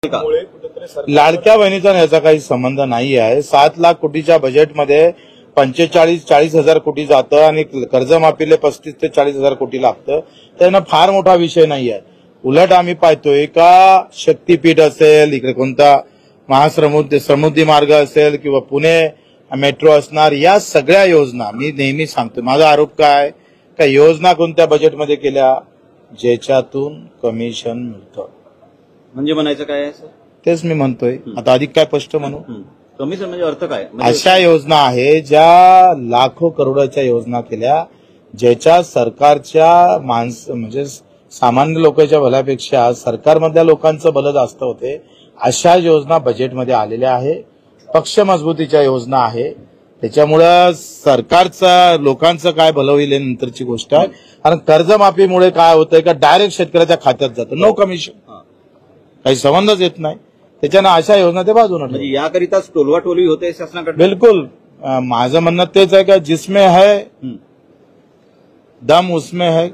लाडक्या बहिणीचा याचा काही संबंध नाही आहे। 7 लाख कोटीच्या बजेटमध्ये 45-40 हजार कोटी जातं आणि कर्जमाफीले 35 ते 40 हजार कोटी लागतं। त्यांना फार मोठा विषय नाही आहे। उलट आम्ही पाहतोय का शक्तीपीठ असेल, इकडे कोणता समुद्री मार्ग असेल किंवा पुणे मेट्रो असणार, या सगळ्या योजना मी नेहमी सांगतो। माझा आरोप काय का योजना कोणत्या बजेटमध्ये केल्या ज्याच्यातून कमिशन मिळतं, म्हणजे म्हणायचं काय आहे सर? तेच मी म्हणतोय। आता अधिक काय स्पष्ट म्हणू? कमिशन म्हणजे अर्थ काय? अशा योजना आहे ज्या लाखो करोडाच्या योजना केल्या, ज्याच्या सरकारच्या म्हणजे सामान्य लोकांच्या भल्यापेक्षा सरकारमधल्या लोकांचं भलं जास्त होते, अशा योजना बजेटमध्ये आलेल्या आहे। पक्ष मजबूतीच्या योजना आहे, त्याच्यामुळं सरकारचा लोकांचं काय भलं होईल नंतरची गोष्ट आहे। कारण कर्जमाफीमुळे काय होतंय का डायरेक्ट शेतकऱ्याच्या खात्यात जातं, नो कमिशन, काही संबंधच येत नाही। त्याच्यानं अशा योजना ते बाजूने म्हणजे याकरिताच टोलवाटोलवी होते शासनाकडे। बिलकुल, माझं म्हणणं तेच आहे का जिसमें है दम उसमें है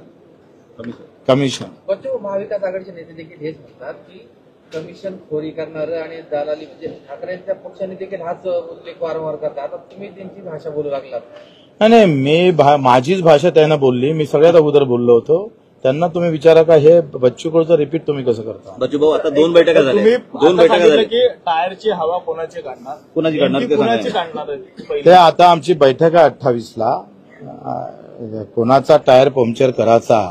कमिशन। महाविकास आघाडीचे नेते देखील हेच म्हणतात की कमिशन खोरी करणार आणि दलाली, म्हणजे ठाकरेंच्या पक्षाने देखील हाच उल्लेख वारंवार करतात। आता तुम्ही त्यांची भाषा बोलू लागलात। नाही, मी माझीच भाषा त्यांना बोलली, मी सगळ्यात अगोदर बोललो होतो। त्यांना तुम्ही विचारा का हे बच्चू कडूचं रिपीट तुम्ही कसं करता? बच्चू भाऊ, आता 2 बैठका झाल्या, 2 बैठका झाल्या की टायरची हवा कोणाची काढणार, कोणाची काढणार ते आता आमची बैठक आहे 28ला। कोणाचा टायर पंक्चर करायचा,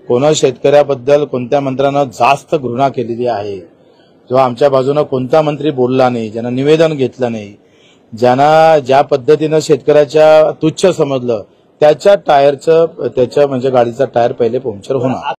कोणा शेतकऱ्याबद्दल कोणत्या मंत्र्यानं जास्त घृणा केलेली आहे, जो आमच्या बाजूनं कोणता मंत्री बोलला नाही, ज्यानं निवेदन घेतलं नाही, ज्यानं ज्या पद्धतीनं शेतकऱ्याच्या तुच्छ समजलं, त्याच्या टायरचं म्हणजे गाडीचा टायर पहिले पंक्चर होणार।